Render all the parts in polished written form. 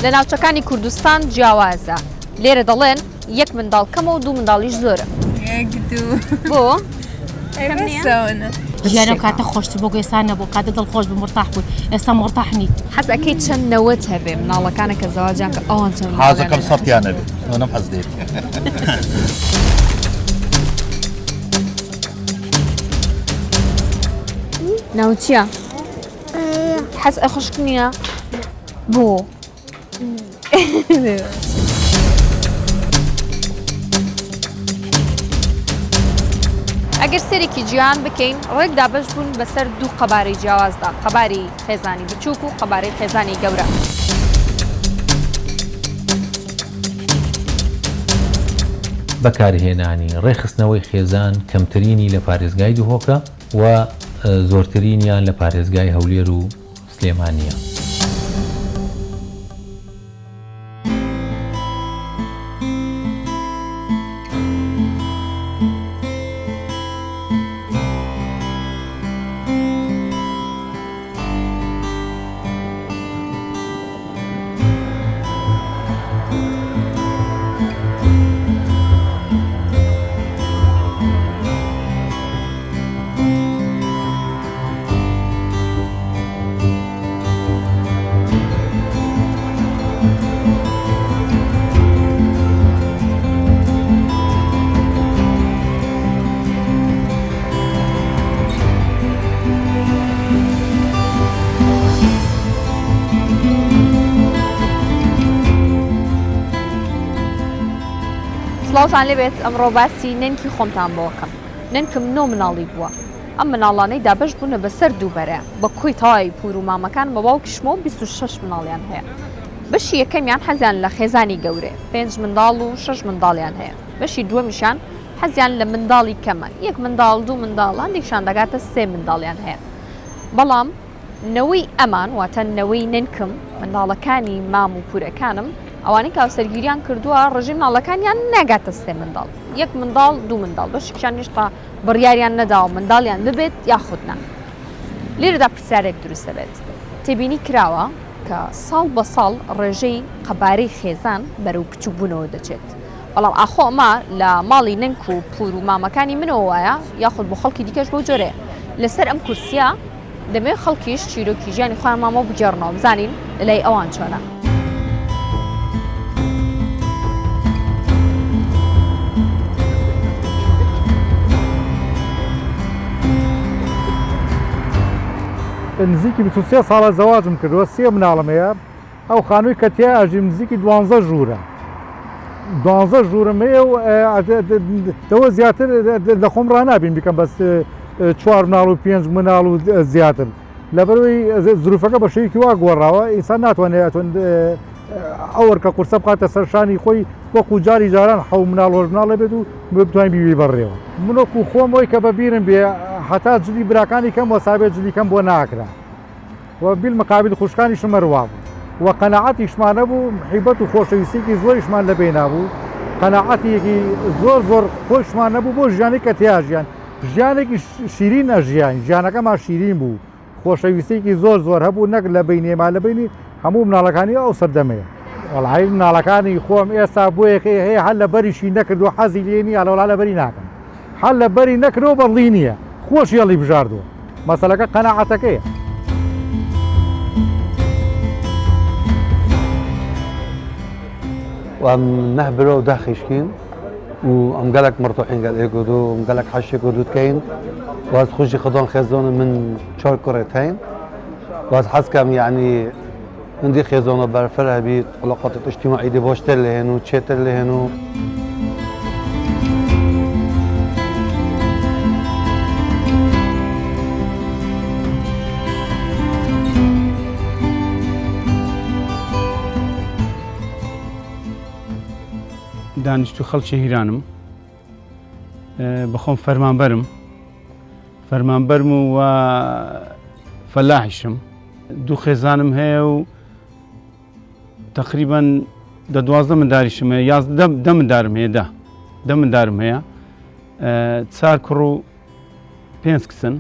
لە ناوچەکانی کوردستان جیاوازە لێرە دەڵێن یەک منداڵ کەمە و دوو منداڵیش زۆرە بۆ ژیانم کاتە خۆشتر بۆ گوێستان نەبوو کاتە دڵخۆش بم مرتاح بوو ئێستا مرتاح نی حەز ئەکەی چەند نەوەت هەبێ مناڵەکانە کە زەواجیان کە ئەوان چەند حەزەکەم سەتیانە بێت ئەوەم حەز دێت ناو چییە؟ حەز ئە خوشک نییە؟ بۆ؟ ئەگەر سەرێکی جیان بکەین ڕێکدا بەش بوون بەسەر دوو قەبارەی جیاوازدا قەباری خێزانی بچووک و قەبارەی خێزانی گەورە بەکارهێنانی ڕێخستنەوەی خێزان کەمترینی لە پارێزگای دوهۆکە و زۆرترینیان لە پارێزگای هەولێر و سلێمانیە. سڵاوتان لێبێت ئەمڕۆ باسی نێنکی خۆمتان بۆکەم نێنکم نۆ مناڵی بووە ئەم مناڵانەی دابش بوونە بەسەر دووبەرە بە کۆی تەواوی پور و مامەکان بە باوکیشمەوە 26 مناڵیان هەیە بەشی یەکەمیان حەزیان لە خێزانی گەورێ 5 منداڵ و 6 منداڵیان هەیە بەشی دووەمیشان حەزیان لە منداڵی کەمە یەک منداڵ دوو منداڵ هەندێکشان دەگاتە 3 منداڵیان هەیە بەڵام نەوەی ئەمان واتە نەوەی نێنکم منداڵەکانی مام و پورەکانم ئەوانەی کاوسەرگیریان کردووە ڕژیم مناڵەکانیان ناگاتە 3 منداڵ یەک منداڵ دوو منداڵ بەشێکیان هێشتا بڕیاریان نەداوە منداڵیان ببێت یاخودنا لێرەدا پرسیارێک دروستە بێت تێبینی کراوە کە ساڵ بە ساڵ ڕێژەی قەبارەی خێزان بەرەو بچووبوونەوە دەچێت بەڵام ئاخۆ ئەمە لە ماڵی نێنک و پور و مامەکانی منەوە وایە یاخود بۆ خەڵکی دیکەش بەو جۆرەیە لەسەر ئەم کورسیە دەمەوێت خەڵکیش چیرۆکی ژیانی خۆیان مامەوە بگێڕنەوە بزانین لەلای ئەوان چۆنە نزیکی 23 ساڵە زەواجم کردووە 3 مناڵم هەیە ئەو خانووی کە تیا ئەژیم نزیکی 12 ژوورە 12 ژوورم هەیە و دەوە زیاتر لە خۆم ڕنابین بیکەم بەس 4 مناڵ و 5 مناڵ و زیاتر لەبەرەوەی زروفەکە بە شەیەکی وا گۆڕاوە ئینسان ناتوانێت ئەوەر کە قورسە بقاتە سەرشانی خۆی وەکو جاری جاران حەو مناڵ هۆژ مناڵە بێت و بتوانین بیبی بەڕێوە منۆکو خۆم ئەوی کە بەبیرم بێ حتا جلی براکانی کەم وەسابێت جلی کەم بۆ ناکرا و بیل مقابل خوشکانیشم هەروە بوو و قەنەعەتیشمان نەبوو محیبەت و خۆشەویستێکی زۆریشمان لەبێ نابوو قەنەعەتێکی زۆر زۆر خۆشمان نەبوو بۆ ژیانی کە تیا ژیان ژیانێکی شیرین ئەژیان ژیانەکەمان شیرین بوو خۆشەویستێکی زۆر زۆر هەبوو نەک لە بینێما لە بینی هەموو مناڵەکانی ئەو سەردەمەیە وەڵای مناڵەکانی خۆم ئێستا بۆ یەکەی هەیە هەر لە بەریشی نەکردو حەزی لێ نییە لەوڵا لە بەری ناکەم هەر لە بەری نەکرەوە بەڵی نییە خۆش هێڵی بژاردووە مەسەلەکە قەنەعەتەکەیە وام نهبرو داخشكين وام قالك مرتوحين قال يقودو وام قالك حش يقودو تكين واز خوشي خدون خزون من شهر كورتين واز حسكم يعني عندي خزونه برفرها بي علاقات الاجتماعيه دي بوشت اللي هنو تشيت اللي هنو دانیشتو خەڵکی هیرانم بەخۆم فەرمانبەرم و فەلاحیشم دوو خێزانم هەیە و تقریبا 12 منداریشم هەیە 11 مندارم هەیە 10 مندارم هەیە 4 کوڕ و 5 کچن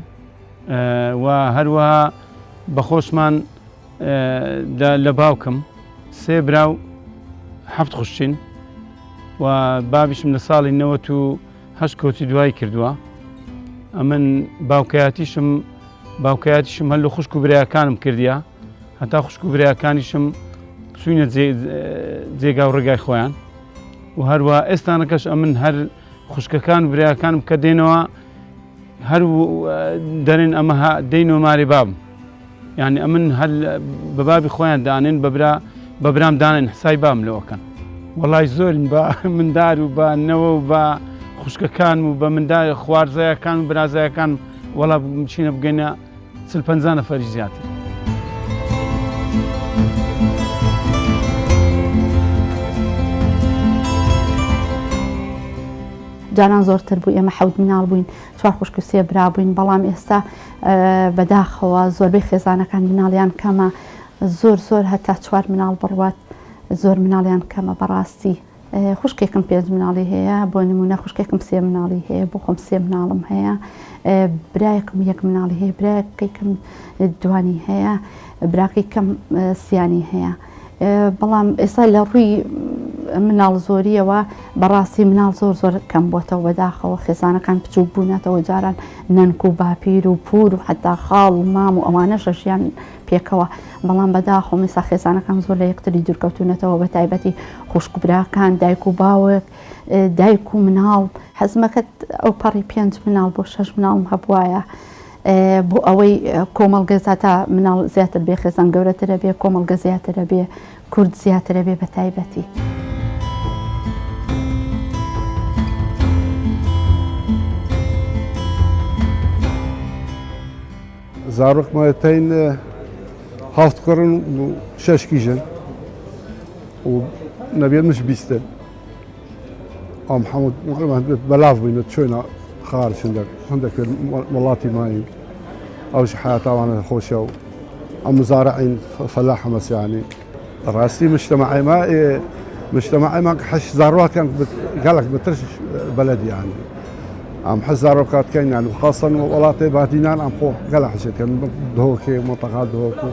و هەروەها بەخۆشمان لە باوکم سێ برا و هەفت خوشتین و بابیشم لە ساڵی 98 کۆچی دوای کردووە. ئەمن باوکایەتیشم هەر لە خوشک و برایەکانم کردیە، هەتا خوشک و برایەکانیشم چوینە جێگا و ڕێگای خۆیان و هەروە ئێستانەکەش ئەمن هەر خوشکەکان و برایەکانم کە دێنەوە هەر دەرێن ئەمە دەینەوە ماری بابم، یعنی ئەمن هەر بە بابی خۆیان دانێن بە برام دانێن حسای بام لەوەکەن. وەڵای زۆرین بە مندار و بە نەوە و بە خوشکەکان و بە مندار خوارزایەکان و برازایەکان وەڵا بچینە بگەینە 40-50 نەفەری زیاتر. جاران زۆرتر بوو ئێمە 7 مناڵ بووین، 4 خوشک و 3 برا بووین، بەڵام ئێستا بەداخەوە زۆربەی خێزانەکان مناڵیان کەمە، زۆر هەتا 4 مناڵ بڕوات، زۆر مناڵیان کەمە بەڕاستی. خوشکێکم 5 مناڵی هەیە، بۆ نمونە خوشکێکم 3 مناڵی هەیە، بۆ خۆم 3 مناڵم هەیە، برایەکم 1 مناڵی هەیە، برایەکەیکم دوانی هەیە، براکەی کەم سیانی هەیە. بەڵام ئێستا لە ڕووی مناڵ زۆریەوە بەڕاستی مناڵ زۆر کەم بۆتەوە بەداخەوە، خێزانەکان بچوو بوونەتەوە، جاران نەنک و باپیر و پور و حتا خاڵ و مام و ئەوانەشە ژیان پێکەوە، بەڵام بەداخەوە ئێستا خێزانەکان زۆر لە یەکتری دوورکەوتونەتەوە، بە تایبەتی خوشک و براکان، دایک و باوک، دایک و مناڵ. حەزمەکەت ئەو پەڕی 5 مناڵ بۆ 6 مناڵم هەبوایە بۆ ئەوەی کۆمەڵگە زیاتر مناڵ زیاتر بێ، خێزان گەورەترە بێ، کۆمەڵگە زیاترە بێ، کورد زیاترە بێ بە تایبەتی. زارۆکمەتەین 7 کوڕن و 6 کیژن و نەبێت مش 20 ئەم هەموو بەلاو بووینە چۆینە خارچن هەندێک وڵاتی ماین ئەوش حیاتاوانە خۆشە و ئەم مزارعین فەلاح مەسیانی ڕاستی مجتمعي ما حش زاروات كان قالك بترش بلدي يعني عم حش زاروات كان يعني خاصة ولاطي بادينان عم خوح قال حشت كان دهوكي منطقات دهوكي.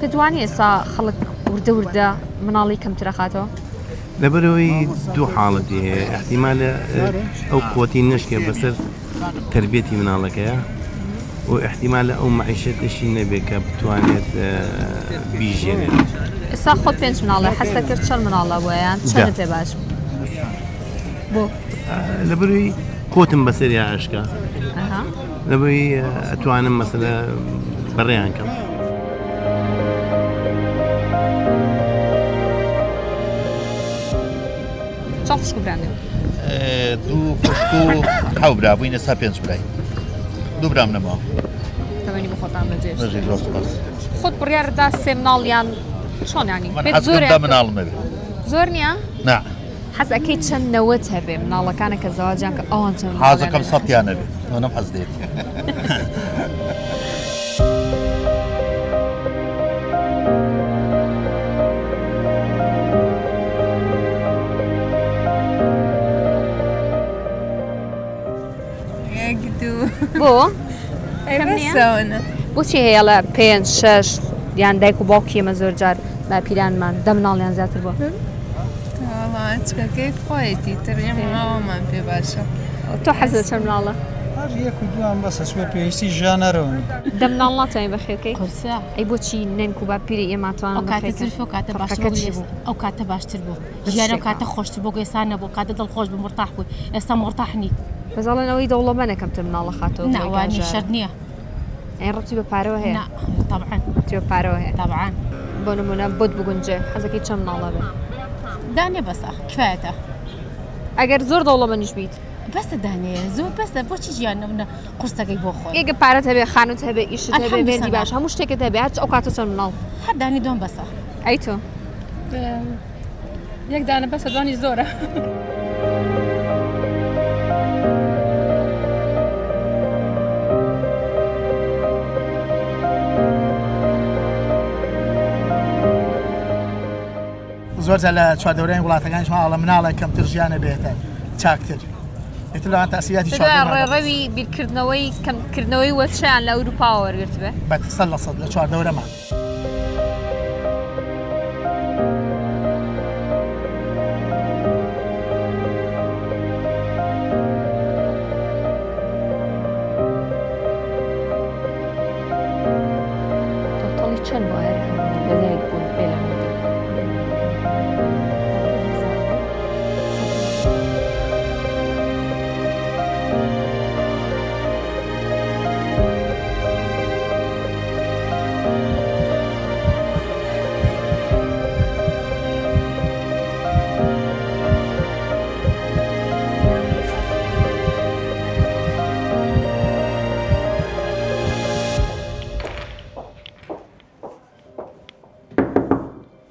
پێدوانی ئێستا خەڵک وردە مناڵی کەمترە خاتەوە؟ لەبەرەوەی دوو حاڵەتی هەیە، احتیمالە ئەو قوتی نشکێ بەسەر تربێتی مناڵەکەیە و احتیمالە ئەو معیشەتشی نەبێت کە بتوانێت بیژێنێت. ئێستا خۆت 5 مناڵە حەزت کرد چەند مناڵە بۆیان چەند پێ باش بۆ؟ لەبەرەوەی قوتم بەسەریا عشکە، لەبەرەوەی ئەتوانم مەسەلە بەڕێیان کەم. چەند خوشک و بران؟ دوو خوشک و حەو برا بووین، ئێستا 5 براین، دوو برام نەماوە. دەمەنی بە خۆتان بەجێ بەس خۆت بڕیاردا 3 مناڵیان چۆن ینی زۆر مناڵم هەبێ زۆر نییە؟ نا حەز ئەەکەی چەند نەوەت هەبێ مناڵەکانە کە زەواجیان کە ئەوان چەند حازەکەم 100یان هەبێ، ئەوەم حەز دێت. بۆ؟ بۆچی هەیە لە 5-6 یان دایک و باوکی ئێمە زۆر جار باپیرانمان 10 مناڵیان زیاتر بووە؟ چکەکەی خۆیەتی تر ئێمە ئەومان پێ باشە. تۆ حەزت چەند مناڵە؟ هەر یەک و دوان بەسە سوێ پێویستی ژیانەرەوەنی دەم ناڵاتانی بەخێرکەی قورسە ئەی بۆچی نێنک و باپیری ئێماتوان ئەو کاتە زرف و کاتە باشتر بوو ئەو کاتە باشتر بوو ژیانە کاتە خۆشتر بۆ گەێسان نەبوو کاتە دڵخۆش بوو مرتاح بوو ئێستا مرتاح نی بەزاڵێنەوەی دەوڵەمەنەکەم تر مناڵە خاتەوە ناوانی شەر نییە ئەین ڕەتی بە پارەوە هەیە طبعا تێ پارەوە هەیە طبعا بۆ نمونە بۆت بگونجێ حەزەکەی چەند مناڵە بێ دانێ بەسە کفایەتە ئەگەر زۆر دەوڵەمەنیش بیت بەسە دانەیە زۆر بەسە بۆچی ژیان نەبوونە قورسەکەی بۆ خۆی ئێگە پارەت هەبێ خانوت هەبێ ئیشت هەبێ وێندی باش هەموو شتێکت هەبێ هەر ئەو کاتە چەند مناڵ هەر دانی دۆم بەسە ئەی تۆ یەک دانە بەسە دوانی زۆرە زۆرجار لە چواردەورەی وڵاتەکانیشمان ئاڵە مناڵە کەمتر ژیانە بێتە چاکتر ئێتر لەوان تاسیاتی ڕێڕەوی بیرکردنەوەی کەمکردنەوەی وەچیان لە ئەوروپاوە وەرگرت بێ بە 100% لە چواردەورەمان تۆتەڵی چەند بۆ هەر بەدایک بوون بێ لە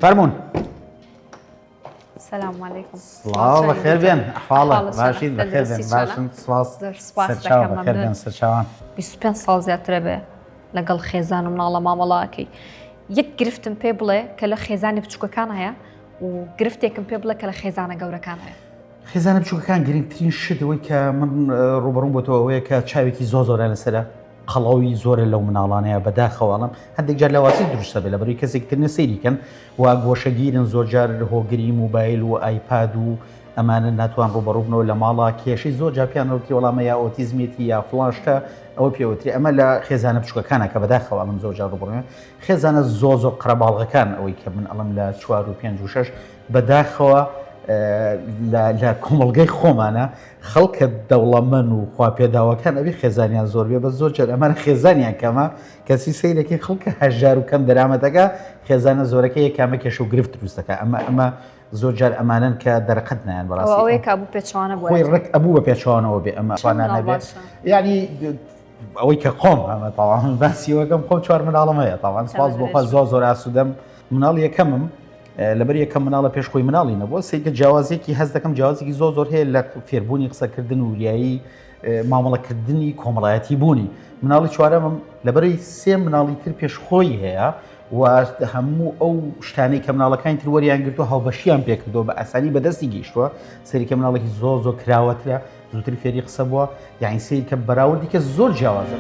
فەرموون سلام علیکم سڵاو بەخێر بێن ئەحواڵە باشیت بەخێر بێن باشن سپاس سەرچاو بەخێر بێن سەرچاوان 25 ساڵ زیاترە بێ لەگەڵ خێزان و مناڵە مامەڵاکەی یەک گرفتم پێ بڵێ کە لە خێزانی بچووکەکان هەیە و گرفتێکم پێ بڵێ کە لە خێزانە گەورەکان هەیە خێزانە بچووکەکان گرنگترین شتەوەی کە من ڕوبەڕووم بۆ تۆەوەیە کە چاوێکی زۆرە لەسەرە قەڵاوی زۆرە لەو مناڵانەیە بەداخەواڵم هەندێک جار لەواسی دروستە بێت لە بەروی کەسێکتر نەسەیریکەن و گۆشەگیرن زۆر جار هۆگری موبایل و ئایپاد و ئەمانە ناتوان ڕوبەڕووبنەوە لە ماڵا کێشەی زۆر جا پیانەوتی وەڵامە یا ئۆتیزمیەتی یا فلاشتە ئەوە پێوتری ئەمە لە خێزانە بچووکەکانە کە بەداخەواڵم زۆر جار ڕوبڕێن خێزانە زۆر قەرەباڵغەکان ئەوەی کە من ئەڵم لە 4 و 5 و 6 بەداخەوە لە کۆمەڵگەی خۆمانە خەڵکە دەوڵەمەن و خواپێداوەکان ئەوی خێزانیان زۆر بێ بە زۆر جار ئەمانە خێزانیان کەمە کەسی سەیرەکەی خەڵکە هەژار و کەم دەرامەتەکە خێزانە زۆرەکە یەکامە کێشە و گرفت دروستەکە ئەمە زۆر جار ئەمانن کە دەرەقەت نایان بەڕاستی ئەوەیە کە بوو پێچوانە بووە خۆی ڕێک ئەبوو بە پێچوانەوە بێ ئەمە توانانە بێت یعنی ئەوەی کە خۆم ئەمە تاوان باسیەوەکەم خۆم 4 مناڵم هەیە تاوان سپاس بۆخوا زۆر ئاسوودەم مناڵ یەکەمم لەبەر یەکەم مناڵە پێشخۆی مناڵی نەبووە سێکە جیاوازێکی هەست دەکەم جیاوازێکی زۆر هەیە لە فێربوونی قسەکردن و یایی مامەڵەکردنی کۆمەڵایەتی بوونی مناڵی چوارەمم لەبەرەی 3 مناڵی تر پێشخۆی هەیە و هەموو ئەو شتانەی کە مناڵەکانی تر وەریان گرتو هاوبەشیان پێکردەوە بە ئاسانی بەدەستی گەیشتووە سەریکە مناڵێکی زۆر کراوەترە زووتری فێری قسە بووە یعنی سەیرکە بەراوردی کە زۆر جیاوازە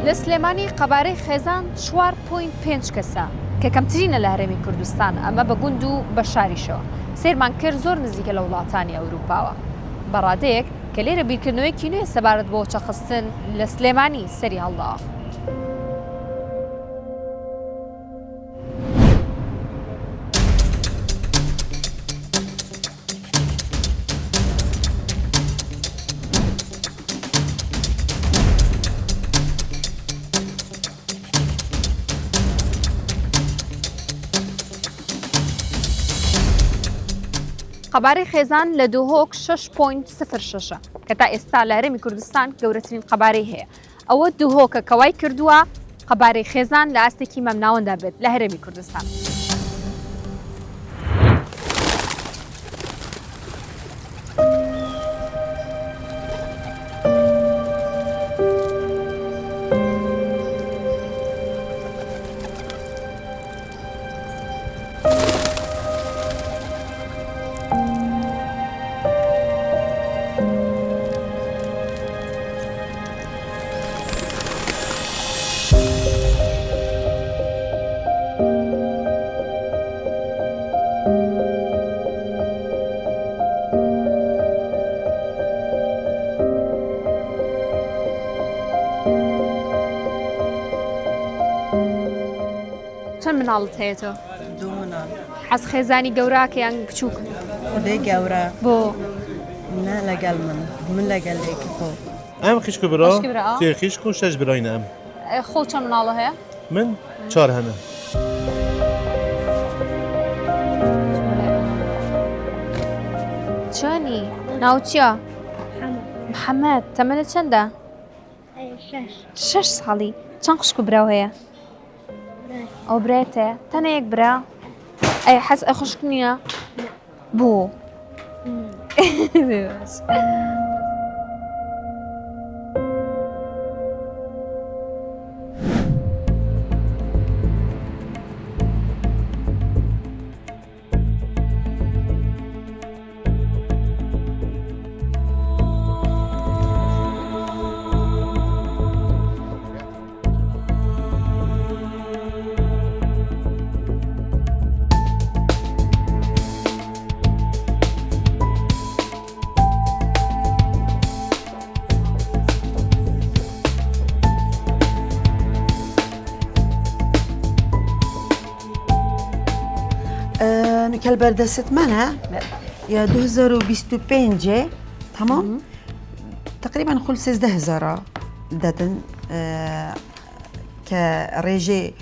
لە سلێمانی قەبارەی خێزان 4.5 کەسە کە کەمترینە لە هەرێمی کوردستان ئەمە بە گوند و بە شاریشەوە سێرمان کرد زۆر نزیکە لە وڵاتانی ئەوروپاوە بەڕادەیەک کە لێرە بیرکردنەوەیکی نوێ سەبارەت بۆ چەخستن لە سلێمانی سەری هەڵدا قەبارەی خێزان لە دووهۆک 6.06 کە تا ئێستا لە هەرێمی کوردستان گەورەترین قەبارەی هەیە ئەوە دووهۆکە کەوای کردووە قەبارەی خێزان لە ئاستێکی مەمناوەندا بێت لە هەرێمی کوردستان. چەند مناڵت هەیە تۆ؟ دوو مناڵ. حەز خێزانی گەوراکە یان بچووک؟ خودەی گەورە. بۆ؟ نا لەگەڵ من لەگەڵ لێکی خۆ. ئەم خیشک برا سێ خیشک و شەش براینە ئەم. خۆ چەند مناڵە هەیە؟ من چار هەنە. چۆنی؟ ناو چییە؟ محەممەد تەمەنە چەندە؟ 6 ساڵی. چەند خوشک و براو هەیە؟ ئەو برێتە تەنە یەک برا؟ ئەی حەز ئە خوشک نییە؟ بۆ؟ كالبردست منها يا 2025 تمام تقريبا خل 16000 دادن كريجي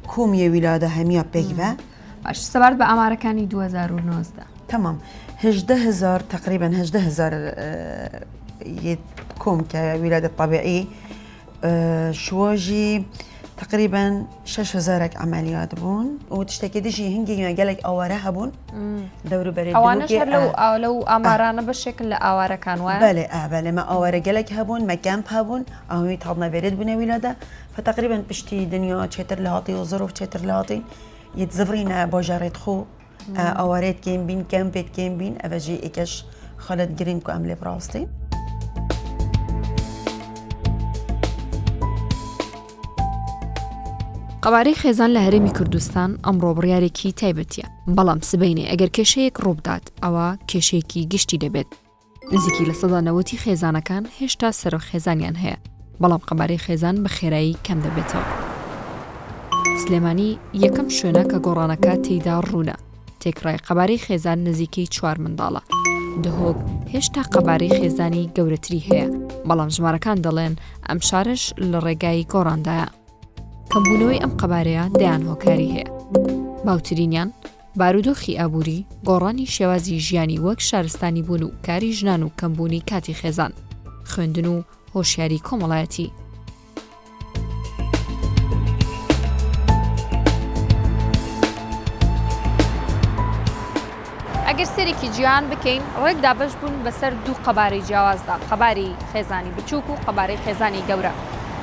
كومية ولادة همية بيكفا باش سبارت بە ئامارەکانی 2019 تمام 18000 تقريبا 18000 كوم كولادة طبيعية شواجي تقريبا 6000 عمليات بون وتشتكي دشي هنجي قالك اواره بون دورو بريد اوانش لو امارانه بالشكل اواره كان وين بله ما اواره قالك هبون ما كامب هبون او يتعضنا بريد بنا ولاده فتقريبا بشتي دنيا تشتر لاطي وظروف تشتر لاطي يتزفرينا بوجاريت خو اواريت كيم بين كامبيت كيم بين افجي اكش خالد جرينكو املي براستي قەبارەی خێزان لە هەرێمی کوردستان ئەمڕۆ بڕیارێکی تایبەتیە بەڵام سبەینێ ئەگەر کێشەیەک ڕووبدات ئەوە کێشەیەکی گشتی دەبێت نزیکی لە 90% خێزانەکان هێشتا سەرۆ خێزانیان هەیە بەڵام قەبارەی خێزان بە خێرایی کەم دەبێتەوە سلێمانی یەکەم شوێنە کە گۆڕانەکە تێیدا ڕوونە تێکڕای قەبارەی خێزان نزیکەی 4 منداڵە دهۆک هێشتا قەبارەی خێزانی گەورەتری هەیە بەڵام ژمارەکان دەڵێن ئەم شارش لە ڕێگای گۆڕاندایە کەمبوونەوەی ئەم قەبارەیە دەیان هۆکاری هەیە باوترینیان بارودۆخی ئابووری گۆڕانی شێوازی ژیانی وەک شارستانی بوون و کاری ژنان و کەمبوونی کاتی خێزان خوێندن و هۆشیاری کۆمەڵایەتی ئەگەر سەرێکی جیان بکەین ڕێکدا بەش بوون بەسەر دوو قەبارەی جیاوازدا قەباری خێزانی بچووک و قەبارەی خێزانی گەورە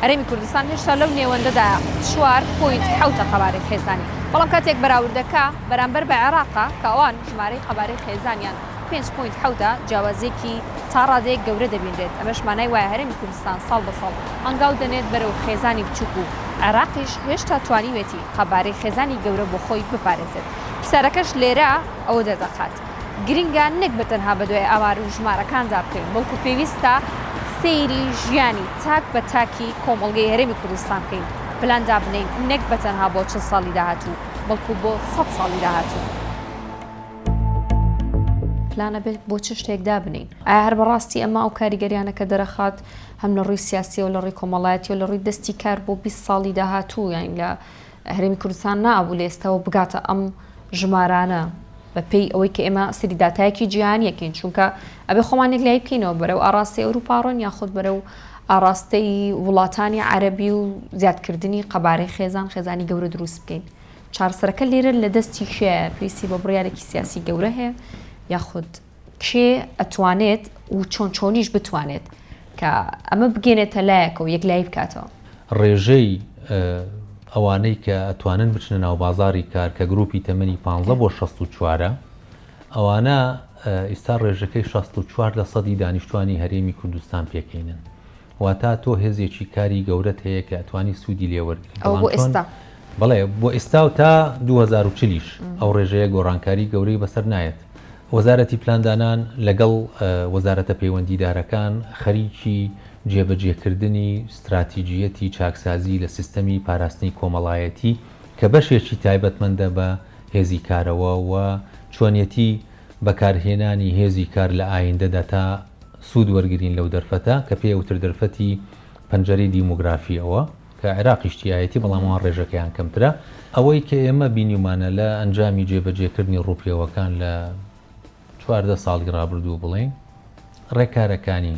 هەرێمی کوردستان هێشتا لەو نێوەندەدا 4.7 قەبارەی خێزانی بەڵام کاتێک بەراوردەکە بەرامبەر بە عێراقا کە ئەوان ژمارەی قەبارەی خێزانیان 5.7 جیاوازێکی تا ڕادەیەک گەورە دەبینرێت ئەمەش مانای وایە هەرێمی کوردستان ساڵ بە ساڵ ئەنگاو دەنێت بەرەو خێزانی بچووک و عێراقیش هێشتا توانیوێتی قەبارەی خێزانی گەورە بۆ خۆی بپارێزێت سەرەکەش لێرە ئەوە دەردەخات گرنگە نەک بەتەنها بەدوای ئامار و ژمارەکاندا بکەین بەڵکو پێویستە سەیری ژیانی تاک بە تاکی کۆمەڵگەی هەرێمی کوردستان بکەین پلاندا بنین نەک بەتەنها بۆ 40 ساڵی داهاتوو بەڵکو بۆ 100 ساڵی داهاتوو پلانە بێت بۆ چ شتێکدا بنین ئایا هەر بەڕاستی ئەمە ئەو کاریگەریانە کە دەرەخات هەم لە ڕووی سیاسی و لە ڕووی کۆمەڵایەتی و لە ڕووی دەستی کار بۆ 20 ساڵی داهاتوو یان لە هەرێمی کوردستان نابوو لە ئێستاەوە بگاتە ئەم ژمارانە بەپێی ئەوەی کە ئێمە سری داتایەکی جیهانیەکەین چونکە ئەبێ خۆمانێک لای بکەینەوە بەرەو ئاراستی ئەوروپاڕۆن یاخود بەرەو ئاراستەی وڵاتانی عەرەبی و زیادکردنی قەبارەی خێزانی گەورە دروست بکەین چارەسەرەکە لێرە لە دەستی شێ پێویستی بە بڕیارێکی سیاسی گەورە هەیە یاخود کێ ئەتوانێت و چۆنیش بتوانێت کە ئەمە بگێنێتە لایەکە و یەک لای بکاتەوە ڕێژەی ئەوانەی کە ئەتوانن بچنە ناو بازاری کار کە گروپی تەمەنی 15 بۆ 64 ئەوانە ئێستا ڕێژەکەی 64% دانیشتوانی هەرێمی کوردستان پێکەینن واتە تۆ هێزێکی کاری گەورەت هەیە کە ئەتوانی سوودی لێوەرگێت بەڵێ بۆ ئێستا و تا 2040 ئەو ڕێژەیە گۆڕانکاری گەورەی بەسەر نایەت. وەزارەتی پلاندانان لەگەڵ وەزارەتە پەیوەندیدارەکان خەریکی جێبەجێکردنی استراتیژیەتی چاکسازی لە سیستەمی پاراستنی کۆمەڵایەتی کە بەشێکی تایبەتمەندە بە هێزی کارەوە و چۆنیەتی بەکارهێنانی هێزی کار لە ئایندەدا تا سوود وەرگرین لەو دەرفەتە کە پێوتر دەرفەتی پەنجەری دیموگرافیەوە کە عێراقیشتیایەتی بەڵامەوە ڕێژەکەیان کەمترە. ئەوەی کە ئێمە بینیمانە لە ئەنجامی جێبەجێکردنی ڕووپیەوەکان لە 14 ساڵی ڕابردوو بڵێن ڕێکارەکانی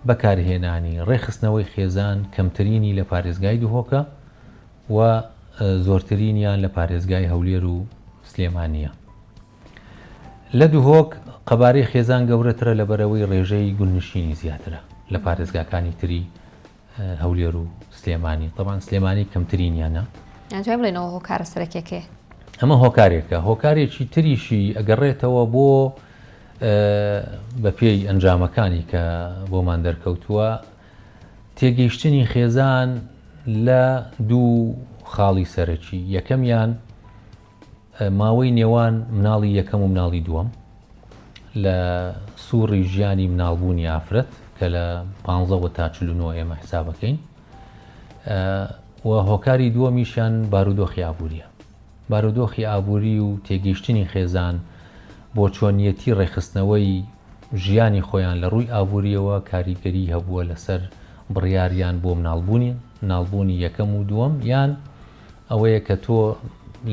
بەکارهێنانی ڕێخستنەوەی خێزان کەمترینی لە پارێزگای دوهۆکە و زۆرترینیان لە پارێزگای هەولێر و سلێمانیە. لە دوهۆک قەبارەی خێزان گەورەترە لە بەرەوەی ڕێژەی گونشینی زیاترە لە پارێزگاکانی تری هەولێر و سلێمانی. طبعاً سلێمانی کەمترینیانە. ئەنجام بڵێنەوە هۆکارە سەرەکیەکێ. ئەمە هۆکارێکە هۆکارێکی تریشی ئەگەڕێتەوە بۆ بە پێی ئەنجامەکانی کە بۆمان دەرکەوتووە تێگەیشتنی خێزان لە دوو خاڵی سەرەکی. یەکەمیان ماوەی نێوان مناڵی یەکەم و مناڵی دووەم لە سووڕی ژیانی مناڵبوونی ئافرەت کە لە 15 تا 49 ئێمە حسابەکەین و هۆکاری دووەمیشیان بارودۆخی ئابووریە. بارودۆخی ئابووری و تێگەیشتنی خێزان بۆ چۆنیەتی ڕێخستنەوەی ژیانی خۆیان لە ڕووی ئابووریەوە کاریگەری هەبووە لەسەر بڕیاریان بۆ مناڵبوونی یەکەم و دووەم یان ئەوەیە کە تۆ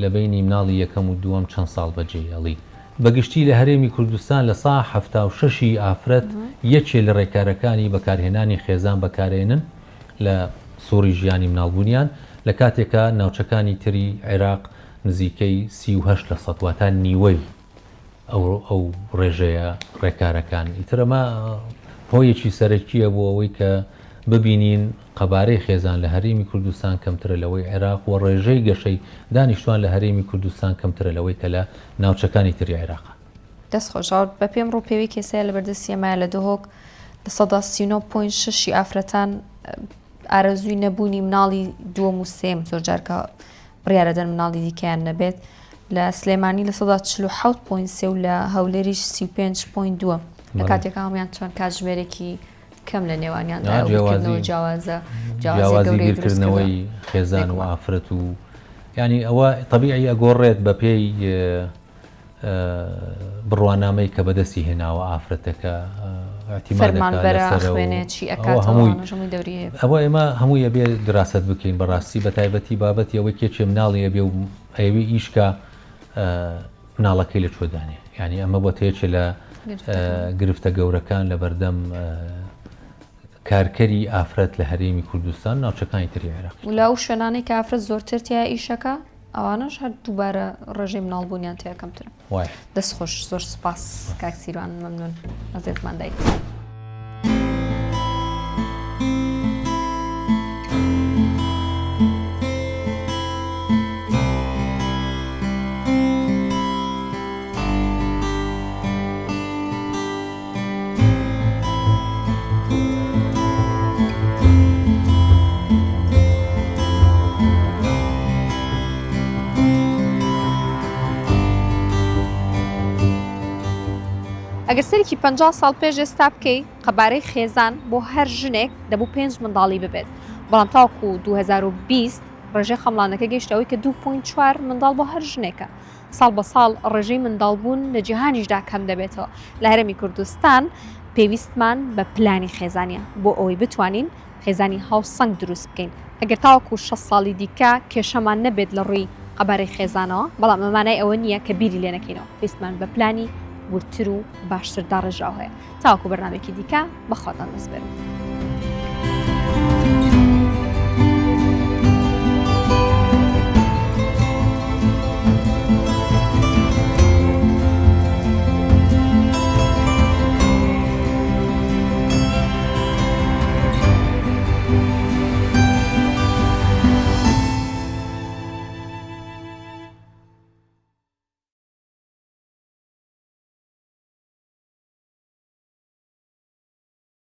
لە بینی مناڵی یەکەم و دووەم چەند ساڵ بەجێهێڵی. بەگشتی لە هەرێمی کوردستان لە سا 76 ئافرەت یەکێ لە ڕێکارەکانی بەکارهێنانی خێزان بەکارێنن لە سووڕی ژیانی مناڵبوونیان لە کاتێکە ناوچەکانی تری عێراق نزیکەی 38% واتان نیوەی ئەو ڕێژەیە ڕێکارەکان. ئیترەمە هۆیەکی سەرەکیە بۆ ئەوەی کە ببینین قەبارەی خێزان لە هەرێمی کوردستان کەمترە لەوەی عێراق و ڕێژەی گەشەی دانیشتوان لە هەرێمی کوردستان کەمترە لەوەی کە لە ناوچەکانی تری عێراق. دەست خۆشاوت بە پێم ڕووپێوی کێسەیە لە بەردەستی ئەمایە لە دهۆک لە 39.6 ئافرەتان ئارەزووی نەبوونی مناڵی دووەم و سێم زۆر جارکە بڕیارەدەن مناڵی دیکەیان نەبێت. لە سلێمانی لە 47.3 و لە هەولێریش 35.2 لە کاتێکە هەمویان چۆن کاتژمێرێکی کەم لە نێوانیاندا جیاوازیگیرکردنەوەی خێزان و ئافرەت و ینی ئەوە طبیعی ئەگۆڕێت بە پێی بڕوانامەی کە بەدەستی هێناوە ئافرەتەکە ئەوە ئێمە هەموویە بێ دراست بکەین بەڕاستی بە تایبەتی بابەتی ئەوەی کێچێ مناڵیە بێ و ئەوی ئیشکە مناڵەکەی لە چۆدانێ. ینی ئەمە بۆ تێچێ لە گرفتە گەورەکان لە بەردەم کارکەری ئافرەت لە هەرێمی کوردستان ناوچەکانی تری عێراق و لەو شوێنانەی کە ئافرەت زۆرتر تیا ئیشەکە ئەوانەش هەر دووبارە ڕێژەی مناڵبوونیان تیا کەمترە. دەست خۆش زۆر سوپاس کاکسیروان مەمنون ئەزێتمان دایت. ئەگەر سەرێکی 50 ساڵ پێش ئێستا بکەی قەبارەی خێزان بۆ هەر ژنێک دەبوو 5 منداڵی ببێت، بەڵام تاوەکو 2020 ڕێژەی خەمڵانەکە گەیشتەوەی کە 2.4 منداڵ بۆ هەر ژنێکە. ساڵ بە ساڵ ڕێژەی منداڵبوون لە جیهانیشدا کەم دەبێتەوە. لە هەرێمی کوردستان پێویستمان بە پلانی خێزانیە بۆ ئەوەی بتوانین خێزانی هاوسەنگ دروست بکەین. ئەگەر تاوەکو 6 ساڵی دیکە کێشەمان نەبێت لە ڕووی قەبارەی خێزانەوە، بەڵام ئەمانای ئەوە نییە کە بیری لێ نەکەینەوە. پێویستمان بە پلانی ورتر و باشتر داڕێژاو هەیە. تاوەکو بەرنامێکی دیکە بەخواتان دەست بێت.